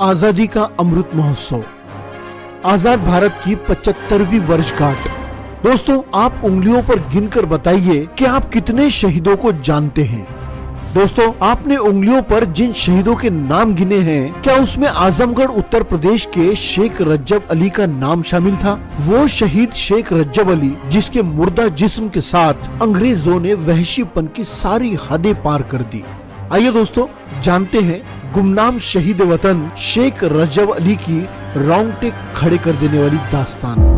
आजादी का अमृत महोत्सव, आजाद भारत की 75वीं वर्षगांठ। दोस्तों, आप उंगलियों पर गिनकर बताइए कि आप कितने शहीदों को जानते हैं। दोस्तों, आपने उंगलियों पर जिन शहीदों के नाम गिने हैं, क्या उसमें आजमगढ़ उत्तर प्रदेश के शेख रज्जब अली का नाम शामिल था? वो शहीद शेख रज्जब अली जिसके मुर्दा जिस्म के साथ अंग्रेजों ने वहशीपन की सारी हदें पार कर दी। आइए दोस्तों, जानते हैं गुमनाम शहीद वतन शेख रज्जब अली की रोंगटे खड़े कर देने वाली दास्तान।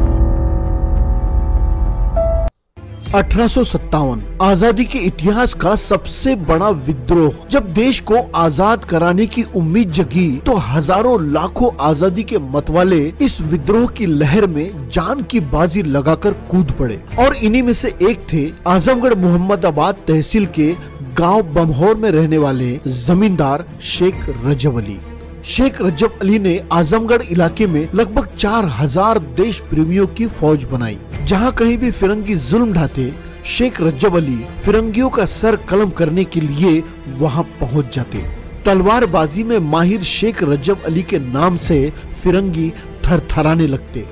1857 आजादी के इतिहास का सबसे बड़ा विद्रोह। जब देश को आजाद कराने की उम्मीद जगी तो हजारों लाखों आजादी के मतवाले इस विद्रोह की लहर में जान की बाजी लगाकर कूद पड़े और इन्हीं में से एक थे आजमगढ़ मोहम्मदाबाद तहसील के गांव बमहौर में रहने वाले जमींदार शेख रज्जब अली। शेख रज्जब अली ने आजमगढ़ इलाके में लगभग 4000 देश प्रेमियों की फौज बनाई। जहां कहीं भी फिरंगी जुल्म ढाते, शेख रज्जब अली फिरंगियों का सर कलम करने के लिए वहां पहुंच जाते। तलवारबाजी में माहिर शेख रज्जब अली के नाम से फिरंगी थरथराने लगते।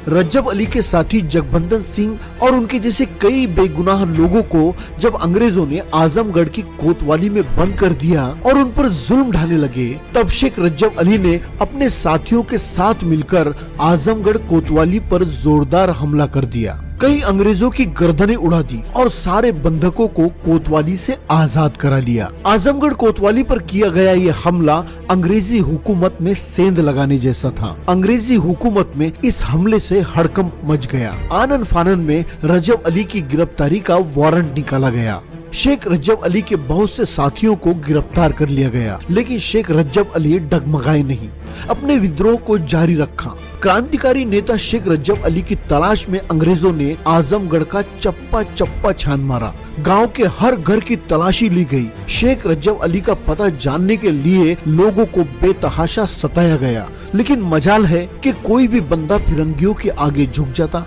रज्जब अली के साथी जगबंदन सिंह और उनके जैसे कई बेगुनाह लोगों को जब अंग्रेजों ने आजमगढ़ की कोतवाली में बंद कर दिया और उन पर जुल्म ढाने लगे, तब शेख रज्जब अली ने अपने साथियों के साथ मिलकर आजमगढ़ कोतवाली पर जोरदार हमला कर दिया। कई अंग्रेजों की गर्दनें उड़ा दी और सारे बंधकों को कोतवाली से आजाद करा लिया। आजमगढ़ कोतवाली पर किया गया ये हमला अंग्रेजी हुकूमत में सेंध लगाने जैसा था। अंग्रेजी हुकूमत में इस हमले से हड़कंप मच गया। आनन फानन में रज्जब अली की गिरफ्तारी का वारंट निकाला गया। शेख रज्जब अली के बहुत से साथियों को गिरफ्तार कर लिया गया, लेकिन शेख रज्जब अली डगमगाए नहीं, अपने विद्रोह को जारी रखा। क्रांतिकारी नेता शेख रज्जब अली की तलाश में अंग्रेजों ने आजमगढ़ का चप्पा चप्पा छान मारा। गांव के हर घर की तलाशी ली गई। शेख रज्जब अली का पता जानने के लिए लोगों को बेतहाशा सताया गया, लेकिन मजाल है कि कोई भी बंदा फिरंगियों के आगे झुक जाता।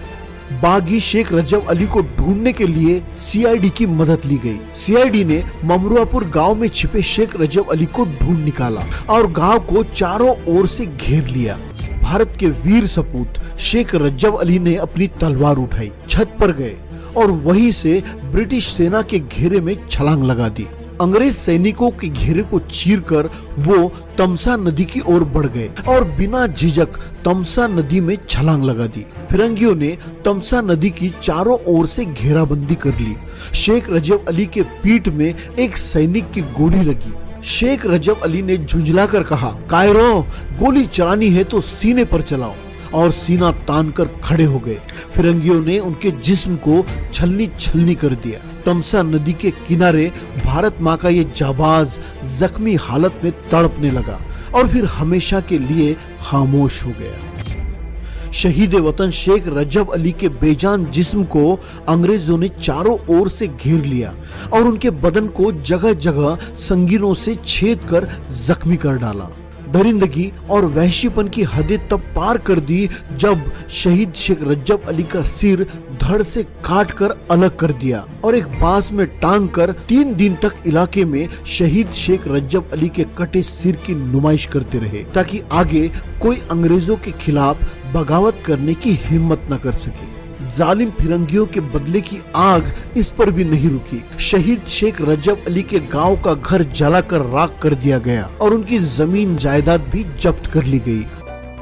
बागी शेख रज्जब अली को ढूंढने के लिए सीआईडी की मदद ली गई। सीआईडी ने ममरुआपुर गांव में छिपे शेख रज्जब अली को ढूंढ निकाला और गांव को चारों ओर से घेर लिया। भारत के वीर सपूत शेख रज्जब अली ने अपनी तलवार उठाई, छत पर गए और वहीं से ब्रिटिश सेना के घेरे में छलांग लगा दी। अंग्रेज सैनिकों के घेरे को चीरकर वो तमसा नदी की ओर बढ़ गए और बिना झिझक तमसा नदी में छलांग लगा दी। फिरंगियों ने तमसा नदी की चारों ओर से घेराबंदी कर ली। शेख रज्जब अली के पीठ में एक सैनिक की गोली लगी। शेख रज्जब अली ने झुंझलाकर कहा, कायरों, गोली चलानी है तो सीने पर चलाओ, और सीना तान कर खड़े हो गए। फिरंगियों ने उनके जिस्म को छलनी छलनी कर दिया। तमसा नदी के किनारे भारत माँ का ये जाबाज जख्मी हालत में तड़पने लगा और फिर हमेशा के लिए खामोश हो गया। शहीद वतन शेख रज्जब अली के बेजान जिस्म को अंग्रेजों ने चारों ओर से घेर लिया और उनके बदन को जगह जगह संगीनों से छेद कर जख्मी कर डाला। दरिंदगी और वहशीपन की हदें तब पार कर दी जब शहीद शेख रज्जब अली का सिर धड़ से काट कर अलग कर दिया और एक बांस में टांग कर 3 दिन तक इलाके में शहीद शेख रज्जब अली के कटे सिर की नुमाइश करते रहे, ताकि आगे कोई अंग्रेजों के खिलाफ बगावत करने की हिम्मत न कर सके। जालिम फिरंगियों के बदले की आग इस पर भी नहीं रुकी। शहीद शेख रज्जब अली के गांव का घर जलाकर राख कर दिया गया और उनकी जमीन जायदाद भी जब्त कर ली गई।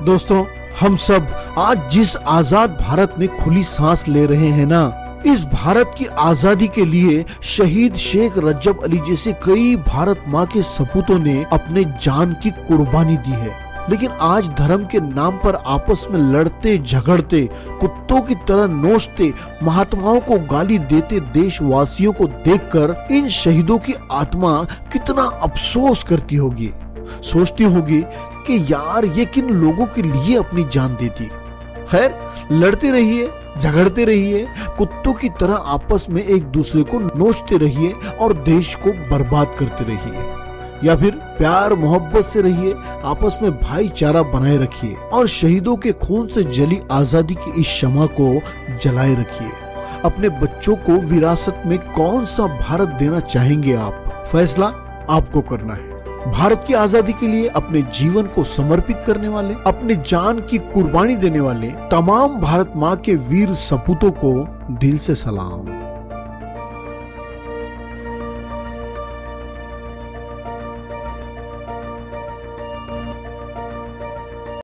दोस्तों, हम सब आज जिस आजाद भारत में खुली सांस ले रहे हैं ना, इस भारत की आजादी के लिए शहीद शेख रज्जब अली जैसे कई भारत माँ के सपूतों ने अपने जान की कुर्बानी दी है। लेकिन आज धर्म के नाम पर आपस में लड़ते झगड़ते, कुत्तों की तरह नोचते, महात्माओं को गाली देते देशवासियों को देखकर इन शहीदों की आत्मा कितना अफसोस करती होगी। सोचती होगी कि यार, ये किन लोगों के लिए अपनी जान देती। खैर, लड़ते रहिए, झगड़ते रहिए, कुत्तों की तरह आपस में एक दूसरे को नोचते रहिए और देश को बर्बाद करते रहिए, या फिर प्यार मोहब्बत से रहिए, आपस में भाईचारा बनाए रखिए और शहीदों के खून से जली आजादी की इस शमा को जलाए रखिए। अपने बच्चों को विरासत में कौन सा भारत देना चाहेंगे आप, फैसला आपको करना है। भारत की आजादी के लिए अपने जीवन को समर्पित करने वाले, अपने जान की कुर्बानी देने वाले तमाम भारत माँ के वीर सपूतों को दिल से सलाम।